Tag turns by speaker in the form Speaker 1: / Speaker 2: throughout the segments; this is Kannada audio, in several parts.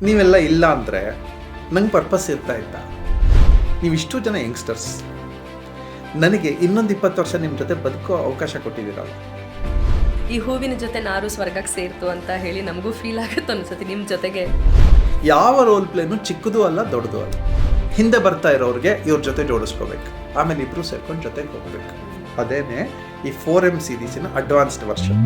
Speaker 1: ನೀವೆಲ್ಲ ಇಲ್ಲ ಅಂದರೆ ನಂಗೆ ಪರ್ಪಸ್ ಇರ್ತಾ ನೀವಿಷ್ಟು ಜನ ಯಂಗ್ಸ್ಟರ್ಸ್ ನನಗೆ ಇನ್ನೊಂದು 20 ವರ್ಷ ನಿಮ್ಮ ಜೊತೆ ಬದುಕೋ ಅವಕಾಶ ಕೊಟ್ಟಿದ್ದೀರಲ್ಲ.
Speaker 2: ಈ ಹೂವಿನ ಜೊತೆ ನಾರು ಸ್ವರ್ಗಕ್ಕೆ ಸೇರ್ತು ಅಂತ ಹೇಳಿ ನಮಗೂ ಫೀಲ್ ಆಗುತ್ತೆ ಅನ್ಸುತ್ತೆ ನಿಮ್ಮ ಜೊತೆಗೆ.
Speaker 1: ಯಾವ ರೋಲ್ ಪ್ಲೇನು ಚಿಕ್ಕದು ಅಲ್ಲ ದೊಡ್ಡದು ಅಲ್ಲ. ಹಿಂದೆ ಬರ್ತಾ ಇರೋರಿಗೆ ಇವ್ರ ಜೊತೆ ಜೋಡಿಸ್ಕೋಬೇಕು, ಆಮೇಲೆ ಇಬ್ಬರು ಸೇರ್ಕೊಂಡು ಜೊತೆಗೆ ಹೋಗ್ಬೇಕು. ಅದೇನೆ ಈ 4M ಸೀರೀಸಿನ ಅಡ್ವಾನ್ಸ್ಡ್ ವರ್ಷನ್.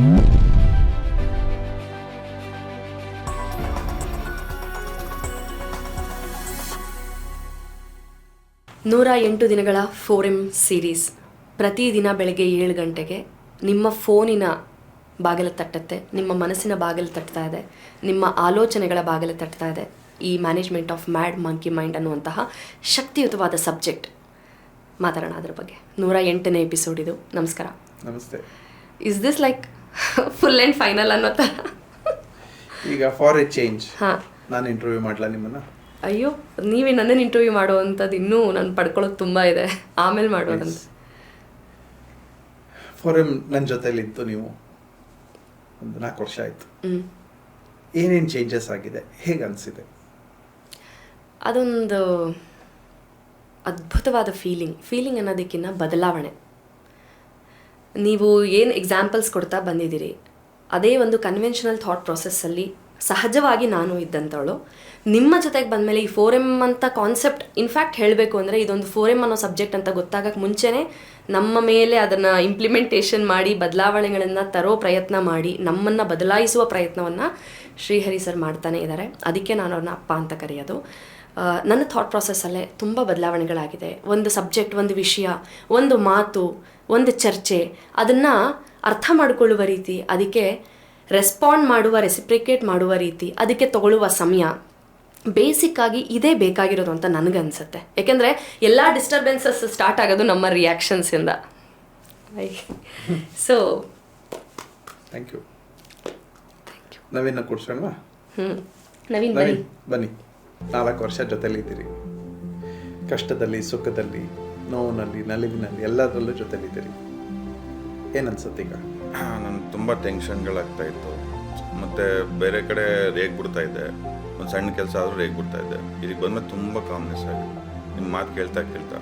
Speaker 2: ನೂರ 8 ದಿನಗಳ 4M ಸೀರೀಸ್ ಪ್ರತಿದಿನ ಬೆಳಗ್ಗೆ 7 ಗಂಟೆಗೆ ನಿಮ್ಮ ಫೋನಿನ ಬಾಗಿಲು ತಟ್ಟುತ್ತೆ, ನಿಮ್ಮ ಮನಸ್ಸಿನ ಬಾಗಿಲು ತಟ್ತಾ ಇದೆ, ನಿಮ್ಮ ಆಲೋಚನೆಗಳ ಬಾಗಿಲು ತಟ್ತಾ ಇದೆ. ಈ management of mad monkey mind ಅನ್ನುವಂತಹ ಶಕ್ತಿಯುತವಾದ ಸಬ್ಜೆಕ್ಟ್. ಮಾತಾಡೋಣ ಅದ್ರ ಬಗ್ಗೆ. 108ನೇ ಎಪಿಸೋಡ್ ಇದು. ನಮಸ್ಕಾರ.
Speaker 1: ನಮಸ್ತೆ.
Speaker 2: Is this like full and final ಅನ್ನೋ ಥರ?
Speaker 1: ಈಗ ಫಾರ್ ಎ ಚೇಂಜ್
Speaker 2: ಹಾಂ,
Speaker 1: ನಾನು ಇಂಟರ್ವ್ಯೂ ಮಾಡಲ ನಿಮ್ಮನ್ನು?
Speaker 2: ಅಯ್ಯೋ, ನೀವೇ ನನ್ನನ್ನು ಇಂಟರ್ವ್ಯೂ ಮಾಡುವಂಥದ್ದು ಇನ್ನೂ ನಾನು ಪಡ್ಕೊಳ್ಳೋದು ತುಂಬ ಇದೆ, ಆಮೇಲೆ ಮಾಡೋದಂತ.
Speaker 1: 4M ನನ್ನ ಜೊತೆಲಿತ್ತು ನೀವು ಒಂದು 4 ವರ್ಷ ಆಯಿತು. ಏನೇನು ಚೇಂಜಸ್ ಆಗಿದೆ, ಹೇಗೆ ಅನಿಸಿದೆ?
Speaker 2: ಅದೊಂದು ಅದ್ಭುತವಾದ ಫೀಲಿಂಗ್ ಅನ್ನೋದಕ್ಕಿಂತ ಬದಲಾವಣೆ. ನೀವು ಏನು ಎಕ್ಸಾಂಪಲ್ಸ್ ಕೊಡ್ತಾ ಬಂದಿದ್ದೀರಿ, ಅದೇ ಒಂದು ಕನ್ವೆನ್ಷನಲ್ ಥಾಟ್ ಪ್ರೊಸೆಸ್ಸಲ್ಲಿ ಸಹಜವಾಗಿ ನಾನು ಇದ್ದಂಥವಳು. ನಿಮ್ಮ ಜೊತೆಗೆ ಬಂದಮೇಲೆ ಈ 4M ಅಂತ ಕಾನ್ಸೆಪ್ಟ್, ಇನ್ಫ್ಯಾಕ್ಟ್ ಹೇಳಬೇಕು ಅಂದರೆ ಇದೊಂದು 4M ಅನ್ನೋ ಸಬ್ಜೆಕ್ಟ್ ಅಂತ ಗೊತ್ತಾಗಕ್ಕೆ ಮುಂಚೆನೇ ನಮ್ಮ ಮೇಲೆ ಅದನ್ನು ಇಂಪ್ಲಿಮೆಂಟೇಷನ್ ಮಾಡಿ ಬದಲಾವಣೆಗಳನ್ನು ತರೋ ಪ್ರಯತ್ನ ಮಾಡಿ ನಮ್ಮನ್ನು ಬದಲಾಯಿಸುವ ಪ್ರಯತ್ನವನ್ನು ಶ್ರೀಹರಿ ಸರ್ ಮಾಡ್ತಾನೆ ಇದ್ದಾರೆ. ಅದಕ್ಕೆ ನಾನು ಅವ್ರನ್ನ ಅಪ್ಪ ಅಂತ ಕರೆಯೋದು. ನನ್ನ ಥಾಟ್ ಪ್ರಾಸೆಸ್ಸಲ್ಲೇ ತುಂಬ ಬದಲಾವಣೆಗಳಾಗಿದೆ. ಒಂದು ಸಬ್ಜೆಕ್ಟ್, ಒಂದು ವಿಷಯ, ಒಂದು ಮಾತು, ಒಂದು ಚರ್ಚೆ, ಅದನ್ನು ಅರ್ಥ ಮಾಡಿಕೊಳ್ಳುವ ರೀತಿ, ಅದಕ್ಕೆ ರೆಸ್ಪಾಂಡ್ ಮಾಡುವ, ರೆಸಿಪ್ರಿಕೇಟ್ ಮಾಡುವ ರೀತಿ, ಅದಕ್ಕೆ ತಗೊಳ್ಳುವ ಸಮಯ, ಬೇಸಿಕ್ಕಾಗಿ ಇದೇ ಬೇಕಾಗಿರೋದು ಅಂತ ನನಗನ್ಸುತ್ತೆ. ಯಾಕೆಂದರೆ ಎಲ್ಲ ಡಿಸ್ಟರ್ಬೆನ್ಸಸ್ ಸ್ಟಾರ್ಟ್ ಆಗೋದು ನಮ್ಮ ರಿಯಾಕ್ಷನ್ಸಿಂದ. So
Speaker 1: thank you. ನವೀನ ಕೂರ್ಸೋಣವಾ?
Speaker 2: ನವೀನ್
Speaker 1: ಬನ್ನಿ. 4 ವರ್ಷ ಜೊತೆಲಿದ್ದೀರಿ. ಕಷ್ಟದಲ್ಲಿ, ಸುಖದಲ್ಲಿ, ನೋವಿನಲ್ಲಿ, ನಲಿವಿನಲ್ಲಿ ಎಲ್ಲದರಲ್ಲೂ ಜೊತೆಲಿದ್ದೀರಿ. ಏನನ್ಸುತ್ತೆ ಈಗ?
Speaker 3: ನನಗೆ ತುಂಬ ಟೆನ್ಷನ್ಗಳಾಗ್ತಾ ಇತ್ತು, ಮತ್ತು ಬೇರೆ ಕಡೆ ರೇಗ್ ಬಿಡ್ತಾ ಇದ್ದೆ. ಒಂದು ಸಣ್ಣ ಕೆಲಸ ಆದರೂ ರೇಗ್ ಬಿಡ್ತಾ ಇದ್ದೆ. ಇದಕ್ಕೆ ಬಂದಮೇಲೆ ತುಂಬ ಕಾಮ್ನೆಸ್ ಆಗಿದೆ ನಿಮ್ಮ ಮಾತು ಕೇಳ್ತಾ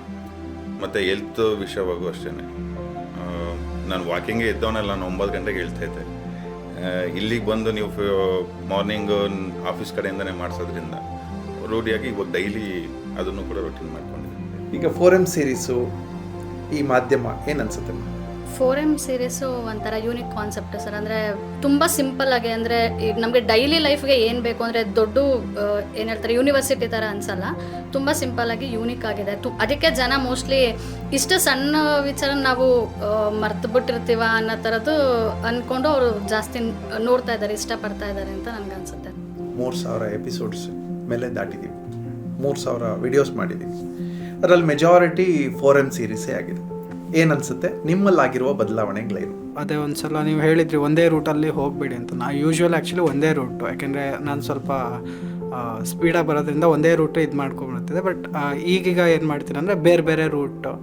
Speaker 3: ಮತ್ತು ಹೆಲ್ತ್ ವಿಷಯವಾಗೂ ಅಷ್ಟೇ. ನಾನು ವಾಕಿಂಗೇ ಇದ್ದವನೆಲ್ಲ ನಾನು 9 ಗಂಟೆಗೆ ಹೇಳ್ತಾ ಇದ್ದೆ. ಇಲ್ಲಿಗೆ ಬಂದು ನೀವು ಮಾರ್ನಿಂಗು ಆಫೀಸ್ ಕಡೆಯಿಂದನೇ ಮಾಡಿಸೋದ್ರಿಂದ ರೂಢಿಯಾಗಿ ಇವಾಗ ಡೈಲಿ ಅದನ್ನು ಕೂಡ ರೂಟೀನ್ ಮಾಡ್ಕೊಂಡಿದ್ದೆ.
Speaker 1: ಈಗ 4M ಸೀರೀಸು, ಈ ಮಾಧ್ಯಮ ಏನು ಅನ್ಸುತ್ತೆ?
Speaker 4: 4M ಸೀರೀಸು ಒಂಥರ ಯೂನಿಕ್ ಕಾನ್ಸೆಪ್ಟ್ ಸರ್. ಅಂದರೆ ತುಂಬ ಸಿಂಪಲ್ ಆಗಿ, ಅಂದರೆ ಈಗ ನಮಗೆ ಡೈಲಿ ಲೈಫ್ಗೆ ಏನು ಬೇಕು ಅಂದರೆ ದೊಡ್ಡ ಏನು ಹೇಳ್ತಾರೆ ಯೂನಿವರ್ಸಿಟಿ ಥರ ಅನಿಸಲ್ಲ. ತುಂಬ ಸಿಂಪಲ್ಲಾಗಿ ಯೂನಿಕ್ ಆಗಿದೆ. ಅದಕ್ಕೆ ಜನ ಮೋಸ್ಟ್ಲಿ ಇಷ್ಟು ಸಣ್ಣ ವಿಚಾರ ನಾವು ಮರ್ತು ಬಿಟ್ಟಿರ್ತೀವ ಅನ್ನೋ ಥರದ್ದು ಅಂದ್ಕೊಂಡು ಅವರು ಜಾಸ್ತಿ ನೋಡ್ತಾ ಇದ್ದಾರೆ, ಇಷ್ಟಪಡ್ತಾ ಇದ್ದಾರೆ ಅಂತ ನನಗನ್ಸುತ್ತೆ.
Speaker 1: 3000 ಎಪಿಸೋಡ್ಸ್ ಮೇಲೆ ದಾಟಿದ್ದೀವಿ, 3000 ವಿಡಿಯೋಸ್ ಮಾಡಿದ್ದೀವಿ. ಅದರಲ್ಲಿ ಮೆಜಾರಿಟಿ 4M ಸೀರೀಸೇ ಆಗಿದೆ. ಏನನ್ಸುತ್ತೆ ನಿಮ್ಮಲ್ಲಾಗಿರುವ ಬದಲಾವಣೆಗಳೇನು?
Speaker 5: ಅದೇ ಒಂದು ಸಲ ನೀವು ಹೇಳಿದ್ರಿ ಒಂದೇ ರೂಟಲ್ಲಿ ಹೋಗಬೇಡಿ ಅಂತ. ನಾನು ಯೂಶ್ವಲ್ ಆ್ಯಕ್ಚುಲಿ ಒಂದೇ ರೂಟು, ಯಾಕೆಂದರೆ ನಾನು ಸ್ವಲ್ಪ ಸ್ಪೀಡಾಗಿ ಬರೋದ್ರಿಂದ ಒಂದೇ ರೂಟು ಇದು ಮಾಡ್ಕೊಂಡ್ಬಿಡ್ತಿದ್ದೆ. ಬಟ್ ಈಗೀಗ ಏನು ಮಾಡ್ತೀನಿ ಅಂದರೆ ಬೇರೆ ಬೇರೆ ರೂಟು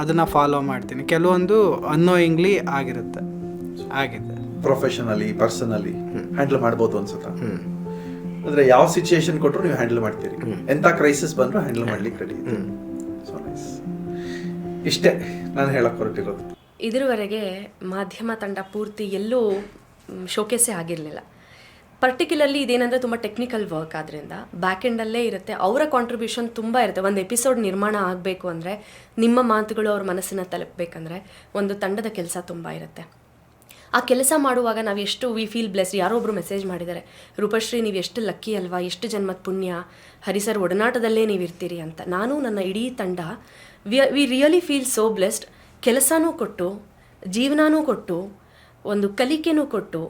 Speaker 5: ಅದನ್ನು ಫಾಲೋ ಮಾಡ್ತೀನಿ. ಕೆಲವೊಂದು ಅನ್ನೋಯಿಂಗ್ಲಿ ಆಗಿದೆ.
Speaker 1: ಪ್ರೊಫೆಷನಲಿ, ಪರ್ಸನಲಿ ಹ್ಯಾಂಡಲ್ ಮಾಡ್ಬೋದು ಅನ್ಸುತ್ತಾ? ಅಂದರೆ ಯಾವ ಸಿಚುಯೇಷನ್ ಕೊಟ್ಟರು ನೀವು ಹ್ಯಾಂಡಲ್ ಮಾಡ್ತೀರಿ, ಎಂಥ ಕ್ರೈಸಿಸ್ ಬಂದರೂ ಹ್ಯಾಂಡಲ್ ಮಾಡ್ಲಿಕ್ಕೆ ರೆಡಿ. So nice. ಇಷ್ಟೇ ನಾನು ಹೇಳಕ್ಕೆ ಹೊರಟಿರೋದು.
Speaker 2: ಇದುವರೆಗೆ ಮಾಧ್ಯಮ ತಂಡ ಪೂರ್ತಿ ಎಲ್ಲೂ ಶೋಕೇಸೇ ಆಗಿರಲಿಲ್ಲ. ಪರ್ಟಿಕ್ಯುಲರ್ಲಿ ಇದೇನಂದರೆ ತುಂಬ ಟೆಕ್ನಿಕಲ್ ವರ್ಕ್ ಆದ್ದರಿಂದ ಬ್ಯಾಕ್ ಎಂಡಲ್ಲೇ ಇರುತ್ತೆ. ಅವರ ಕಾಂಟ್ರಿಬ್ಯೂಷನ್ ತುಂಬ ಇರುತ್ತೆ. ಒಂದು ಎಪಿಸೋಡ್ ನಿರ್ಮಾಣ ಆಗಬೇಕು ಅಂದರೆ, ನಿಮ್ಮ ಮಾತುಗಳು ಅವ್ರ ಮನಸ್ಸನ್ನು ತಲುಪಬೇಕಂದ್ರೆ ಒಂದು ತಂಡದ ಕೆಲಸ ತುಂಬ ಇರುತ್ತೆ. ಆ ಕೆಲಸ ಮಾಡುವಾಗ ನಾವು ಎಷ್ಟು ವಿ ಫೀಲ್ ಬ್ಲೆಸ್ಡ್. ಯಾರೋ ಒಬ್ಬರು ಮೆಸೇಜ್ ಮಾಡಿದ್ದಾರೆ, ರೂಪಶ್ರೀ ನೀವು ಎಷ್ಟು ಲಕ್ಕಿ ಅಲ್ವಾ, ಎಷ್ಟು ಜನ್ಮದ ಪುಣ್ಯ, ಹರಿಸರ್ ಒಡನಾಟದಲ್ಲೇ ನೀವು ಇರ್ತೀರಿ ಅಂತ. ನಾನು ನನ್ನ ಇಡೀ ತಂಡ we really feel so blessed. ಕೆಲಸನೂ ಕೊಟ್ಟು, ಜೀವನನೂ ಕೊಟ್ಟು, ಒಂದು ಕಲಿಕೆನೂ ಕೊಟ್ಟು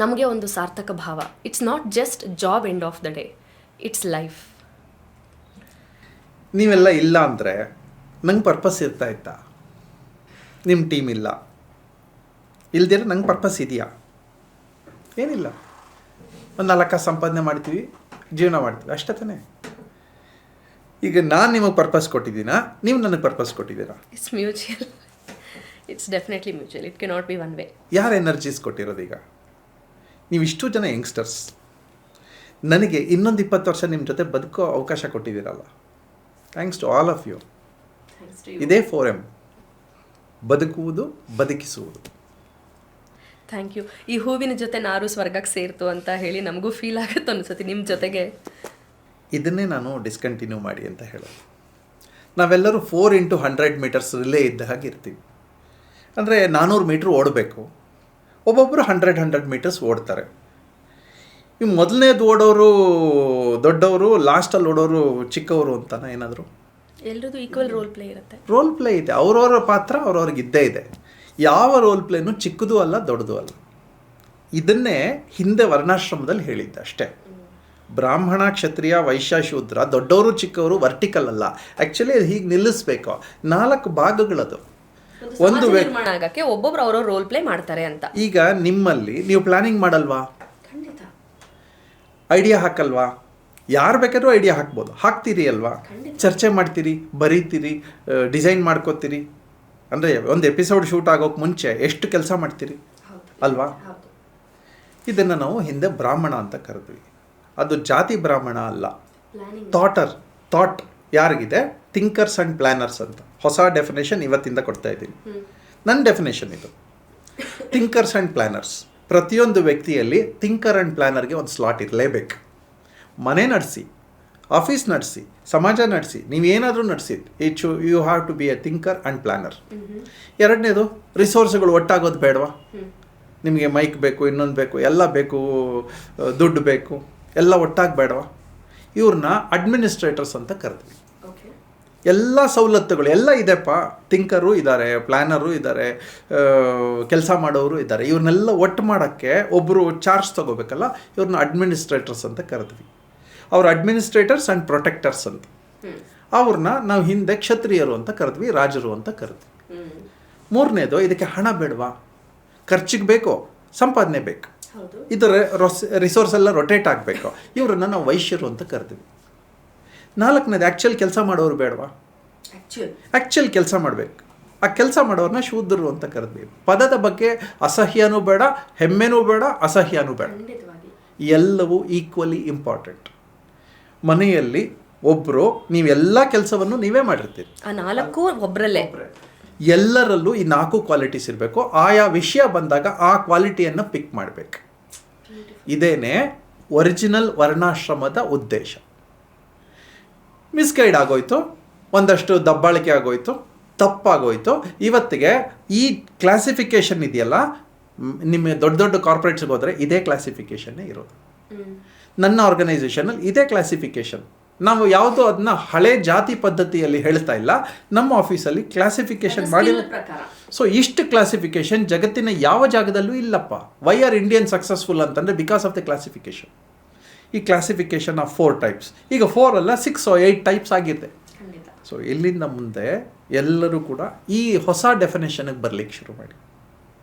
Speaker 2: ನಮಗೆ ಒಂದು ಸಾರ್ಥಕ ಭಾವ. It's not just job end of the day, it's life.
Speaker 1: ನೀವೆಲ್ಲ ಇಲ್ಲ ಅಂದರೆ ನಂಗೆ ಪರ್ಪಸ್ ಇತ್ತಾ? ನಿಮ್ಮ ಟೀಮ್ ಇಲ್ಲ, ಇಲ್ದಿರ ನಂಗೆ ಪರ್ಪಸ್ ಇದೆಯಾ? ಏನಿಲ್ಲ. ಒಂದು 4 ಕಾಸು ಸಂಪಾದನೆ ಮಾಡ್ತೀವಿ, ಜೀವನ ಮಾಡ್ತೀವಿ, ಅಷ್ಟೇ ತಾನೇ. ಈಗ ನಾನು ನಿಮಗೆ ಪರ್ಪಸ್ ಕೊಟ್ಟಿದ್ದೀನಾ, ನೀವು ನನಗೆ ಪರ್ಪಸ್ ಕೊಟ್ಟಿದ್ದೀರಾ?
Speaker 2: It's mutual. It's definitely mutual. It cannot be one way.
Speaker 1: ಯಾರು ಎನರ್ಜೀಸ್ ಕೊಟ್ಟಿರೋದು? ಈಗ ನೀವು ಇಷ್ಟು ಜನ ಯಂಗ್ಸ್ಟರ್ಸ್ ನನಗೆ ಇನ್ನೊಂದು 20 ವರ್ಷ ನಿಮ್ಮ ಜೊತೆ ಬದುಕೋ ಅವಕಾಶ ಕೊಟ್ಟಿದ್ದೀರಲ್ಲ, thanks to all of you. ಇದೇ 4M, ಬದುಕುವುದು, ಬದುಕಿಸುವುದು.
Speaker 2: Thank you. ಈ ಹೂವಿನ ಜೊತೆ ನಾರು ಸ್ವರ್ಗಕ್ಕೆ ಸೇರ್ತು ಅಂತ ಹೇಳಿ ನಮಗೂ ಫೀಲ್ ಆಗುತ್ತೆ ಅನ್ಸುತ್ತೆ ನಿಮ್ಮ ಜೊತೆಗೆ.
Speaker 1: ಇದನ್ನೇ ನಾನು ಡಿಸ್ಕಂಟಿನ್ಯೂ ಮಾಡಿ ಅಂತ ಹೇಳೋದು. ನಾವೆಲ್ಲರೂ 4x100 ಮೀಟರ್ಸ್ ರಿಲೇ ಇದ್ದ ಹಾಗೆ ಇರ್ತೀವಿ. ಅಂದರೆ 400 ಮೀಟ್ರ್ ಓಡಬೇಕು, ಒಬ್ಬೊಬ್ಬರು 100 ಮೀಟರ್ಸ್ ಓಡ್ತಾರೆ. ಈ ಮೊದಲನೇದು ಓಡೋರು ದೊಡ್ಡವರು, ಲಾಸ್ಟಲ್ಲಿ ಓಡೋರು ಚಿಕ್ಕವರು ಅಂತಾನೆ ಏನಾದರೂ?
Speaker 2: ಎಲ್ರದ್ದು ಈಕ್ವಲ್ ರೋಲ್ ಪ್ಲೇ ಇರುತ್ತೆ.
Speaker 1: ರೋಲ್ ಪ್ಲೇ ಇದೆ, ಅವ್ರವ್ರ ಪಾತ್ರ ಅವ್ರವ್ರಿಗೆ ಇದ್ದೇ ಇದೆ. ಯಾವ ರೋಲ್ ಪ್ಲೇನು ಚಿಕ್ಕದೂ ಅಲ್ಲ ದೊಡ್ಡದೂ ಅಲ್ಲ. ಇದನ್ನೇ ಹಿಂದೆ ವರ್ಣಾಶ್ರಮದಲ್ಲಿ ಹೇಳಿದ್ದೆ ಅಷ್ಟೇ. ಬ್ರಾಹ್ಮಣ, ಕ್ಷತ್ರಿಯ, ವೈಶ್ಯ, ಶೂದ್ರ, ದೊಡ್ಡವರು ಚಿಕ್ಕವರು ವರ್ಟಿಕಲ್ ಅಲ್ಲ. ಆ್ಯಕ್ಚುಲಿ ಅದು ಹೀಗೆ ನಿಲ್ಲಿಸ್ಬೇಕು. 4 ಭಾಗಗಳದು. ಒಂದು
Speaker 2: ನಿರ್ಮಾಣ ಆಗಕ್ಕೆ ಒಬ್ಬೊಬ್ರು ಅವ್ರವ್ರ ರೋಲ್ ಪ್ಲೇ ಮಾಡ್ತಾರೆ ಅಂತ.
Speaker 1: ಈಗ ನಿಮ್ಮಲ್ಲಿ ನೀವು ಪ್ಲಾನಿಂಗ್ ಮಾಡಲ್ವಾ?
Speaker 2: ಖಂಡಿತ.
Speaker 1: ಐಡಿಯಾ ಹಾಕಲ್ವಾ? ಯಾರು ಬೇಕಾದ್ರೂ ಐಡಿಯಾ ಹಾಕ್ಬೋದು, ಹಾಕ್ತೀರಿ ಅಲ್ವಾ? ಚರ್ಚೆ ಮಾಡ್ತೀರಿ, ಬರೀತೀರಿ, ಡಿಸೈನ್ ಮಾಡ್ಕೋತೀರಿ. ಅಂದರೆ ಒಂದು ಎಪಿಸೋಡ್ ಶೂಟ್ ಆಗೋಕ್ಕೆ ಮುಂಚೆ ಎಷ್ಟು ಕೆಲಸ ಮಾಡ್ತೀರಿ ಅಲ್ವಾ? ಇದನ್ನು ನಾವು ಹಿಂದೆ ಬ್ರಾಹ್ಮಣ ಅಂತ ಕರೆದ್ವಿ. ಅದು ಜಾತಿ ಬ್ರಾಹ್ಮಣ ಅಲ್ಲ, ಥಾಟ್ ಯಾರಿಗಿದೆ? ಥಿಂಕರ್ಸ್ ಆ್ಯಂಡ್ ಪ್ಲ್ಯಾನರ್ಸ್ ಅಂತ ಹೊಸ ಡೆಫಿನೇಷನ್ ಇವತ್ತಿಂದ ಕೊಡ್ತಾ ಇದ್ದೀನಿ. ನನ್ನ ಡೆಫಿನೇಷನ್ ಇದು, ಥಿಂಕರ್ಸ್ ಆ್ಯಂಡ್ ಪ್ಲ್ಯಾನರ್ಸ್. ಪ್ರತಿಯೊಂದು ವ್ಯಕ್ತಿಯಲ್ಲಿ ಥಿಂಕರ್ ಆ್ಯಂಡ್ ಪ್ಲ್ಯಾನರ್ಗೆ ಒಂದು ಸ್ಲಾಟ್ ಇರಲೇಬೇಕು. ಮನೆ ನಡೆಸಿ, ಆಫೀಸ್ ನಡೆಸಿ, ಸಮಾಜ ನಡೆಸಿ, ನೀವೇನಾದರೂ ನಡೆಸಿ, you have to be a thinker and planner. ಎರಡನೇದು, ರಿಸೋರ್ಸ್ಗಳು ಒಟ್ಟಾಗೋದು ಬೇಡವಾ? ನಿಮಗೆ ಮೈಕ್ ಬೇಕು, ಇನ್ನೊಂದು ಬೇಕು, ಎಲ್ಲ ಬೇಕು, ದುಡ್ಡು ಬೇಕು, ಎಲ್ಲ ಒಟ್ಟಾಗಿ ಬೇಡವಾ? ಇವ್ರನ್ನ ಅಡ್ಮಿನಿಸ್ಟ್ರೇಟರ್ಸ್ ಅಂತ ಕರೆದ್ವಿ. ಎಲ್ಲ ಸವಲತ್ತುಗಳು ಎಲ್ಲ ಇದೆಪ್ಪ. ಥಿಂಕರು ಇದ್ದಾರೆ, ಪ್ಲ್ಯಾನರು ಇದ್ದಾರೆ, ಕೆಲಸ ಮಾಡೋರು ಇದ್ದಾರೆ. ಇವ್ರನ್ನೆಲ್ಲ ಒಟ್ಟು ಮಾಡೋಕ್ಕೆ ಒಬ್ಬರು ಚಾರ್ಜ್ ತೊಗೋಬೇಕಲ್ಲ, ಇವ್ರನ್ನ ಅಡ್ಮಿನಿಸ್ಟ್ರೇಟರ್ಸ್ ಅಂತ ಕರೆದ್ವಿ. ಅವ್ರು ಅಡ್ಮಿನಿಸ್ಟ್ರೇಟರ್ಸ್ ಆ್ಯಂಡ್ ಪ್ರೊಟೆಕ್ಟರ್ಸ್ ಅಂತ. ಅವ್ರನ್ನ ನಾವು ಹಿಂದೆ ಕ್ಷತ್ರಿಯರು ಅಂತ ಕರೆದ್ವಿ, ರಾಜರು ಅಂತ ಕರೆದ್ವಿ. ಮೂರನೇದು, ಇದಕ್ಕೆ ಹಣ ಬೇಡವಾ? ಖರ್ಚಿಗೆ ಬೇಕು, ಸಂಪಾದನೆ ಬೇಕು, ಇದರ ರಿಸೋರ್ಸ್ ಎಲ್ಲ ರೊಟೇಟ್ ಆಗಬೇಕು. ಇವರನ್ನು ನಾವು ವೈಶ್ಯರು ಅಂತ ಕರೆದ್ವಿ. ನಾಲ್ಕನೇದು, ಆ್ಯಕ್ಚುಲ್ ಕೆಲಸ ಮಾಡೋರು ಬೇಡವಾ? ಆ್ಯಕ್ಚುಲ್ ಕೆಲಸ ಮಾಡಬೇಕು. ಆ ಕೆಲಸ ಮಾಡೋರನ್ನ ಶೂದ್ರರು ಅಂತ ಕರೆದ್ವಿ. ಪದದ ಬಗ್ಗೆ ಅಸಹ್ಯನೂ ಬೇಡ, ಹೆಮ್ಮೆನೂ ಬೇಡ, ಅಸಹ್ಯನೂ ಬೇಡ, ಎಲ್ಲವೂ ಈಕ್ವಲಿ ಇಂಪಾರ್ಟೆಂಟ್. ಮನೆಯಲ್ಲಿ ಒಬ್ಬರು ನೀವೆಲ್ಲ ಕೆಲಸವನ್ನು ನೀವೇ ಮಾಡಿರ್ತೀರಿ,
Speaker 2: ಆ 4 ಒಬ್ಬರಲ್ಲೇ.
Speaker 1: ಎಲ್ಲರಲ್ಲೂ ಈ 4 ಕ್ವಾಲಿಟೀಸ್ ಇರಬೇಕು. ಆಯಾ ವಿಷಯ ಬಂದಾಗ ಆ ಕ್ವಾಲಿಟಿಯನ್ನು ಪಿಕ್ ಮಾಡಬೇಕು. ಇದೇನೇ ಒರಿಜಿನಲ್ ವರ್ಣಾಶ್ರಮದ ಉದ್ದೇಶ. ಮಿಸ್ಗೈಡ್ ಆಗೋಯ್ತು, ಒಂದಷ್ಟು ದಬ್ಬಾಳಿಕೆ ಆಗೋಯ್ತು, ತಪ್ಪಾಗೋಯ್ತು. ಇವತ್ತಿಗೆ ಈ ಕ್ಲಾಸಿಫಿಕೇಷನ್ ಇದೆಯಲ್ಲ, ನಿಮ್ಮ ದೊಡ್ಡ ದೊಡ್ಡ ಕಾರ್ಪೊರೇಟ್ಸ್ಗೆ ಹೋದರೆ ಇದೇ ಕ್ಲಾಸಿಫಿಕೇಷನ್ನೇ ಇರೋದು. ನನ್ನ ಆರ್ಗನೈಸೇಷನಲ್ಲಿ ಇದೇ ಕ್ಲಾಸಿಫಿಕೇಷನ್. ನಾವು ಯಾವುದೋ ಅದನ್ನ ಹಳೆ ಜಾತಿ ಪದ್ಧತಿಯಲ್ಲಿ ಹೇಳ್ತಾ ಇಲ್ಲ, ನಮ್ಮ ಆಫೀಸಲ್ಲಿ ಕ್ಲಾಸಿಫಿಕೇಷನ್ ಮಾಡಿ. ಸೊ ಇಷ್ಟು ಕ್ಲಾಸಿಫಿಕೇಷನ್ ಜಗತ್ತಿನ ಯಾವ ಜಾಗದಲ್ಲೂ ಇಲ್ಲಪ್ಪ. ವೈ ಆರ್ ಇಂಡಿಯನ್ ಸಕ್ಸಸ್ಫುಲ್ ಅಂತಂದರೆ ಬಿಕಾಸ್ ಆಫ್ ದ ಕ್ಲಾಸಿಫಿಕೇಷನ್. ಈ ಕ್ಲಾಸಿಫಿಕೇಷನ್ ಆಫ್ 4 ಟೈಪ್ಸ್, ಈಗ 4 ಅಲ್ಲ 6 or 8 ಟೈಪ್ಸ್ ಆಗಿದೆ. ಸೊ ಇಲ್ಲಿಂದ ಮುಂದೆ ಎಲ್ಲರೂ ಕೂಡ ಈ ಹೊಸ ಡೆಫಿನೇಷನ್ಗೆ ಬರಲಿಕ್ಕೆ ಶುರು ಮಾಡಿ.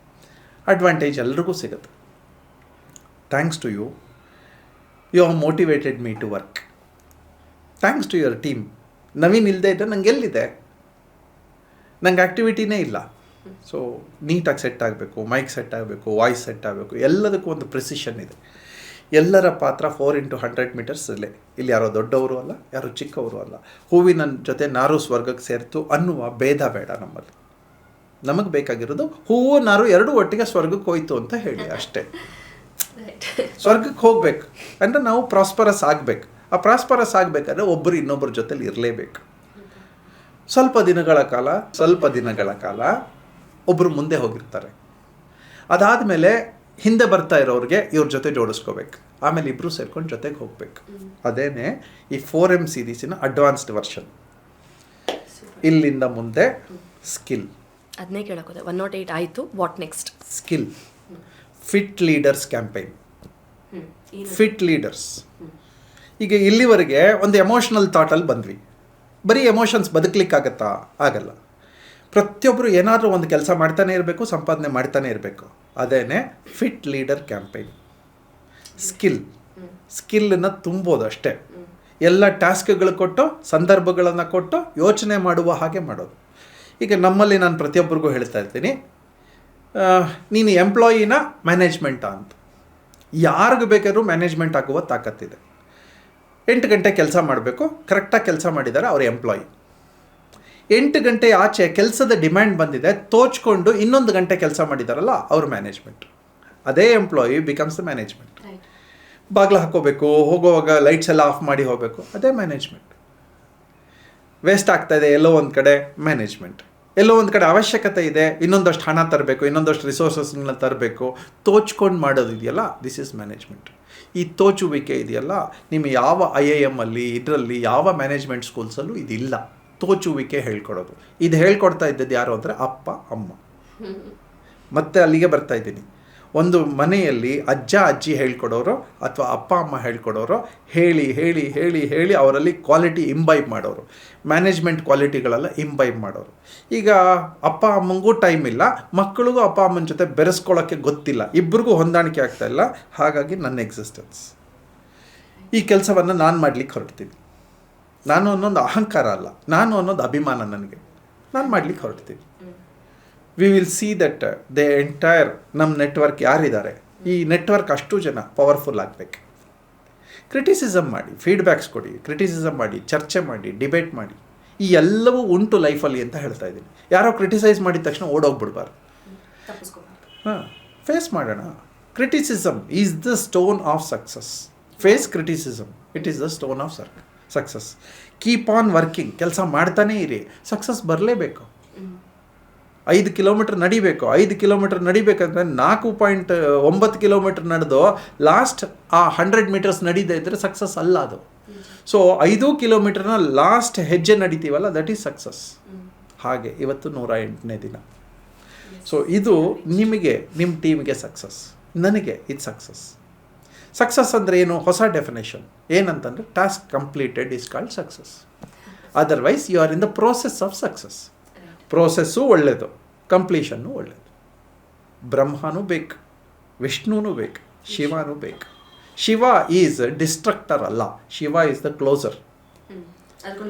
Speaker 1: ಅಡ್ವಾಂಟೇಜ್ ಎಲ್ರಿಗೂ ಸಿಗುತ್ತೆ. Thanks to you, you have motivated me to work. Thanks to your team. Naveen ಇಲ್ಲದೆ ಇದ್ದರೆ ನಂಗೆ ಎಲ್ಲಿದೆ? ನಂಗೆ ಆ್ಯಕ್ಟಿವಿಟಿನೇ ಇಲ್ಲ. ಸೊ ನೀಟಾಗಿ ಸೆಟ್ ಆಗಬೇಕು, ಮೈಕ್ ಸೆಟ್ ಆಗಬೇಕು, ವಾಯ್ಸ್ ಸೆಟ್ ಆಗಬೇಕು, ಎಲ್ಲದಕ್ಕೂ ಒಂದು ಪ್ರಿಸಿಷನ್ ಇದೆ. ಎಲ್ಲರ ಪಾತ್ರ 4x100 ಮೀಟರ್ಸ್ ಇಲ್ಲೇ. ಇಲ್ಲಿ ಯಾರೋ ದೊಡ್ಡವರು ಅಲ್ಲ, ಯಾರೋ ಚಿಕ್ಕವರು ಅಲ್ಲ. ಹೂವಿನ ಜೊತೆ ನಾರು ಸ್ವರ್ಗಕ್ಕೆ ಸೇರ್ತು ಅನ್ನುವ ಭೇದ ಬೇಡ ನಮ್ಮಲ್ಲಿ. ನಮಗೆ ಬೇಕಾಗಿರೋದು ಹೂವು ನಾರು ಎರಡೂ ಒಟ್ಟಿಗೆ ಸ್ವರ್ಗಕ್ಕೆ ಹೋಯ್ತು ಅಂತ ಹೇಳಿ ಅಷ್ಟೇ. ಸ್ವರ್ಗಕ್ಕೆ ಹೋಗ್ಬೇಕು ಅಂದರೆ ನಾವು ಪ್ರಾಸ್ಪರಸ್ ಆಗಬೇಕು. ಆ ಪ್ರಾಸ್ಪರಸ್ ಆಗಬೇಕಾದ್ರೆ ಒಬ್ಬರು ಇನ್ನೊಬ್ಬರ ಜೊತೆಲಿ ಇರಲೇಬೇಕು. ಸ್ವಲ್ಪ ದಿನಗಳ ಕಾಲ ಒಬ್ಬರು ಮುಂದೆ ಹೋಗಿರ್ತಾರೆ. ಅದಾದಮೇಲೆ ಹಿಂದೆ ಬರ್ತಾ ಇರೋರಿಗೆ ಇವ್ರ ಜೊತೆ ಜೋಡಿಸ್ಕೋಬೇಕು. ಆಮೇಲೆ ಇಬ್ಬರು ಸೇರ್ಕೊಂಡು ಜೊತೆಗೆ ಹೋಗ್ಬೇಕು. ಅದೇನೇ ಈ 4M ಸೀರೀಸಿನ ಅಡ್ವಾನ್ಸ್ಡ್ ವರ್ಷನ್. ಇಲ್ಲಿಂದ ಮುಂದೆ ಸ್ಕಿಲ್.
Speaker 2: ಅದನ್ನೇ ಕೇಳೋಕೋದೆ. 108 ಆಯಿತು, what next?
Speaker 1: Skill. Fit leaders campaign. Fit leaders. ಈಗ ಇಲ್ಲಿವರೆಗೆ ಒಂದು ಎಮೋಷ್ನಲ್ ಥಾಟಲ್ಲಿ ಬಂದ್ವಿ. ಬರೀ ಎಮೋಷನ್ಸ್ ಬದುಕಲಿಕ್ಕಾಗತ್ತಾ? ಆಗಲ್ಲ. ಪ್ರತಿಯೊಬ್ಬರು ಏನಾದರೂ ಒಂದು ಕೆಲಸ ಮಾಡ್ತಾನೆ ಇರಬೇಕು, ಸಂಪಾದನೆ ಮಾಡ್ತಾನೆ ಇರಬೇಕು. ಅದೇನೇ ಫಿಟ್ ಲೀಡರ್ ಕ್ಯಾಂಪೈನ್. ಸ್ಕಿಲ್ಲನ್ನು ತುಂಬೋದು ಅಷ್ಟೇ. ಎಲ್ಲ ಟಾಸ್ಕ್ಗಳು ಕೊಟ್ಟು, ಸಂದರ್ಭಗಳನ್ನು ಕೊಟ್ಟು, ಯೋಚನೆ ಮಾಡುವ ಹಾಗೆ ಮಾಡೋದು. ಈಗ ನಮ್ಮಲ್ಲಿ ನಾನು ಪ್ರತಿಯೊಬ್ಬರಿಗೂ ಹೇಳ್ತಾ ಇರ್ತೀನಿ, ನೀನು ಎಂಪ್ಲಾಯಿನ ಮ್ಯಾನೇಜ್ಮೆಂಟಾ ಅಂತ. ಯಾರಿಗೂ ಬೇಕಾದ್ರೂ ಮ್ಯಾನೇಜ್ಮೆಂಟ್ ಆಗುವ ತಾಕತ್ತಿದೆ. 8 ಗಂಟೆ ಕೆಲಸ ಮಾಡಬೇಕು, ಕರೆಕ್ಟಾಗಿ ಕೆಲಸ ಮಾಡಿದ್ದಾರೆ ಅವ್ರ ಎಂಪ್ಲಾಯಿ. 8 ಗಂಟೆ ಆಚೆ ಕೆಲಸದ ಡಿಮ್ಯಾಂಡ್ ಬಂದಿದೆ, ತೋಚ್ಕೊಂಡು 1 ಗಂಟೆ ಕೆಲಸ ಮಾಡಿದಾರಲ್ಲ ಅವ್ರ ಮ್ಯಾನೇಜ್ಮೆಂಟ್. ಅದೇ ಎಂಪ್ಲಾಯಿ ಬಿಕಮ್ಸ್ ದ ಮ್ಯಾನೇಜ್ಮೆಂಟ್. ಬಾಗಿಲು ಹಾಕೋಬೇಕು, ಹೋಗುವಾಗ ಲೈಟ್ಸ್ ಎಲ್ಲ ಆಫ್ ಮಾಡಿ ಹೋಗಬೇಕು, ಅದೇ ಮ್ಯಾನೇಜ್ಮೆಂಟ್. ವೇಸ್ಟ್ ಆಗ್ತಾಯಿದೆ ಎಲ್ಲೋ ಒಂದು ಕಡೆ, ಮ್ಯಾನೇಜ್ಮೆಂಟ್. ಎಲ್ಲೋ ಒಂದು ಕಡೆ ಅವಶ್ಯಕತೆ ಇದೆ, ಇನ್ನೊಂದಷ್ಟು ಹಣ ತರಬೇಕು, ಇನ್ನೊಂದಷ್ಟು ರಿಸೋರ್ಸಸ್ಗಳನ್ನ ತರಬೇಕು, ತೋಚ್ಕೊಂಡು ಮಾಡೋದಿದೆಯಲ್ಲ, ದಿಸ್ ಈಸ್ ಮ್ಯಾನೇಜ್ಮೆಂಟ್. ಈ ತೋಚುವಿಕೆ ಇದೆಯಲ್ಲ, ನಿಮ್ಮ ಯಾವ IIM ಅಲ್ಲಿ ಇದರಲ್ಲಿ ಯಾವ ಮ್ಯಾನೇಜ್ಮೆಂಟ್ ಸ್ಕೂಲ್ಸಲ್ಲೂ ಇದಿಲ್ಲ. ತೋಚುವಿಕೆ ಹೇಳ್ಕೊಡೋದು. ಇದು ಹೇಳ್ಕೊಡ್ತಾ ಇದ್ದದ್ದು ಯಾರು ಅಂದರೆ ಅಪ್ಪ ಅಮ್ಮ. ಮತ್ತೆ ಅಲ್ಲಿಗೆ ಬರ್ತಾ ಇದ್ದೀನಿ. ಒಂದು ಮನೆಯಲ್ಲಿ ಅಜ್ಜ ಅಜ್ಜಿ ಹೇಳ್ಕೊಡೋರು ಅಥವಾ ಅಪ್ಪ ಅಮ್ಮ ಹೇಳ್ಕೊಡೋರು, ಹೇಳಿ ಹೇಳಿ ಹೇಳಿ ಹೇಳಿ ಅವರಲ್ಲಿ ಕ್ವಾಲಿಟಿ ಇಂಬೈಬ್ ಮಾಡೋರು, ಮ್ಯಾನೇಜ್ಮೆಂಟ್ ಕ್ವಾಲಿಟಿಗಳೆಲ್ಲ ಇಂಬೈಬ್ ಮಾಡೋರು. ಈಗ ಅಪ್ಪ ಅಮ್ಮಂಗೂ ಟೈಮ್ ಇಲ್ಲ, ಮಕ್ಕಳಿಗೂ ಅಪ್ಪ ಅಮ್ಮನ ಜೊತೆ ಬೆರೆಸ್ಕೊಳ್ಳೋಕ್ಕೆ ಗೊತ್ತಿಲ್ಲ, ಇಬ್ಬರಿಗೂ ಹೊಂದಾಣಿಕೆ ಆಗ್ತಾ ಇಲ್ಲ. ಹಾಗಾಗಿ ನನ್ನ ಎಕ್ಸಿಸ್ಟೆನ್ಸ್, ಈ ಕೆಲಸವನ್ನು ನಾನು ಮಾಡಲಿಕ್ಕೆ ಹೊರಡ್ತೀನಿ. ನಾನು ಅನ್ನೋದು ಅಹಂಕಾರ ಅಲ್ಲ, ನಾನು ಅನ್ನೋದು ಅಭಿಮಾನ. ನನಗೆ ನಾನು ಮಾಡಲಿಕ್ಕೆ ಹೊರಡ್ತೀನಿ. We will see that the entire ನಮ್ಮ ನೆಟ್ವರ್ಕ್ ಯಾರಿದ್ದಾರೆ, ಈ ನೆಟ್ವರ್ಕ್ ಅಷ್ಟು ಜನ ಪವರ್ಫುಲ್ ಆಗಬೇಕು. ಕ್ರಿಟಿಸಿಸಮ್ ಮಾಡಿ, ಫೀಡ್ಬ್ಯಾಕ್ಸ್ ಕೊಡಿ, ಕ್ರಿಟಿಸಿಸಮ್ ಮಾಡಿ, ಚರ್ಚೆ ಮಾಡಿ, ಡಿಬೇಟ್ ಮಾಡಿ. ಈ ಎಲ್ಲವೂ ಉಂಟು ಲೈಫಲ್ಲಿ ಅಂತ ಹೇಳ್ತಾ ಇದ್ದೀನಿ. ಯಾರೋ ಕ್ರಿಟಿಸೈಸ್ ಮಾಡಿದ ತಕ್ಷಣ ಓಡೋಗ್ಬಿಡ್ಬಾರ್ದು. ಫೇಸ್ ಮಾಡೋಣ. Criticism is the stone of success. Face criticism, it is the stone of success. Keep on working, ಕೆಲಸ ಮಾಡ್ತಾನೇ ಇರಿ, ಸಕ್ಸಸ್ ಬರಲೇಬೇಕು. 5 ಕಿಲೋಮೀಟ್ರ್ ನಡಿಬೇಕು. 5 ಕಿಲೋಮೀಟ್ರ್ ನಡಿಬೇಕಂದ್ರೆ 4.9 ಕಿಲೋಮೀಟ್ರ್ ನಡೆದು ಲಾಸ್ಟ್ ಆ 100 ಮೀಟರ್ಸ್ ನಡೀದೇ ಇದ್ದರೆ ಸಕ್ಸಸ್ ಅಲ್ಲ ಅದು. ಸೊ 5 ಕಿಲೋಮೀಟ್ರ್ನ ಲಾಸ್ಟ್ ಹೆಜ್ಜೆ ನಡಿತೀವಲ್ಲ, ದಟ್ ಈಸ್ ಸಕ್ಸಸ್. ಹಾಗೆ ಇವತ್ತು 108ನೇ ದಿನ. ಸೊ ಇದು ನಿಮಗೆ, ನಿಮ್ಮ ಟೀಮ್ಗೆ ಸಕ್ಸಸ್, ನನಗೆ ಇದು ಸಕ್ಸಸ್. ಸಕ್ಸಸ್ ಅಂದರೆ ಏನು? ಹೊಸ ಡೆಫಿನೇಷನ್ ಏನಂತಂದರೆ task completed is called success. Otherwise you are in the process of success. Process ಒಳ್ಳೆಯದು, ಕಂಪ್ಲೀಷನ್ನು ಒಳ್ಳೆಯದು. ಬ್ರಹ್ಮನೂ ಬೇಕು, ವಿಷ್ಣುನೂ ಬೇಕು, ಶಿವನೂ ಬೇಕು. ಶಿವ ಈಸ್ ಡಿಸ್ಟ್ರಕ್ಟರ್ ಅಲ್ಲ, ಶಿವ ಈಸ್ ದ ಕ್ಲೋಸರ್.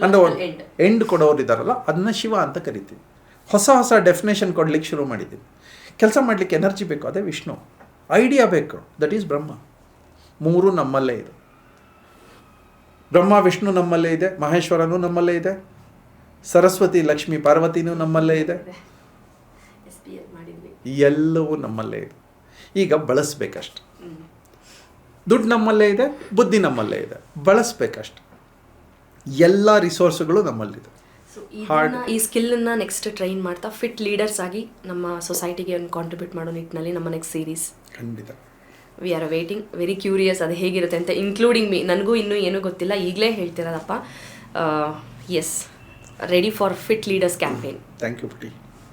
Speaker 1: ಅಂದರೆ ಎಂಡ್ ಕೊಡೋರಿದ್ದಾರಲ್ಲ, ಅದನ್ನ ಶಿವ ಅಂತ ಕರಿತೀವಿ. ಹೊಸ ಹೊಸ ಡೆಫಿನೇಷನ್ ಕೊಡ್ಲಿಕ್ಕೆ ಶುರು ಮಾಡಿದ್ದೀವಿ. ಕೆಲಸ ಮಾಡಲಿಕ್ಕೆ ಎನರ್ಜಿ ಬೇಕು, ಅದೇ ವಿಷ್ಣು. ಐಡಿಯಾ ಬೇಕು, ದಟ್ ಈಸ್ ಬ್ರಹ್ಮ. 3 ನಮ್ಮಲ್ಲೇ ಇದೆ. ಬ್ರಹ್ಮ ವಿಷ್ಣು ನಮ್ಮಲ್ಲೇ ಇದೆ, ಮಹೇಶ್ವರನೂ ನಮ್ಮಲ್ಲೇ ಇದೆ, ಸರಸ್ವತಿ ಲಕ್ಷ್ಮಿ ಪಾರ್ವತಿನೂ ನಮ್ಮಲ್ಲೇ ಇದೆ, ಎಲ್ಲವೂ ನಮ್ಮಲ್ಲೇ ಇದೆ. ಈಗ ಬಳಸಬೇಕಷ್ಟು. ದುಡ್ಡು ನಮ್ಮಲ್ಲೇ ಇದೆ, ಬುದ್ಧಿ ನಮ್ಮಲ್ಲೇ ಇದೆ, ಬಳಸಬೇಕಷ್ಟು. ಎಲ್ಲ ರಿಸೋರ್ಸ್ಗಳು ನಮ್ಮಲ್ಲಿದೆ.
Speaker 2: ಈ ಸ್ಕಿಲ್ಲನ್ನು ನೆಕ್ಸ್ಟ್ ಟ್ರೈನ್ ಮಾಡ್ತಾ ಫಿಟ್ ಲೀಡರ್ಸ್ ಆಗಿ ನಮ್ಮ ಸೊಸೈಟಿಗೆ ಒಂದು ಕಾಂಟ್ರಿಬ್ಯೂಟ್ ಮಾಡೋ ನಿಟ್ಟಿನಲ್ಲಿ ನಮ್ಮ ನೆಕ್ಸ್ಟ್ ಸೀರೀಸ್
Speaker 1: ಖಂಡಿತ.
Speaker 2: We are waiting, very curious ಅದು ಹೇಗಿರುತ್ತೆ ಅಂತ, ಇನ್ಕ್ಲೂಡಿಂಗ್ ಮೀ. ನನಗೂ ಇನ್ನೂ ಏನೂ ಗೊತ್ತಿಲ್ಲ, ಈಗಲೇ ಹೇಳ್ತಿರೋದಪ್ಪ. Yes, ready for fit leaders campaign.
Speaker 1: Thank you ಪುಟಿ.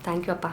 Speaker 2: ಥ್ಯಾಂಕ್ ಯು ಅಪ್ಪ.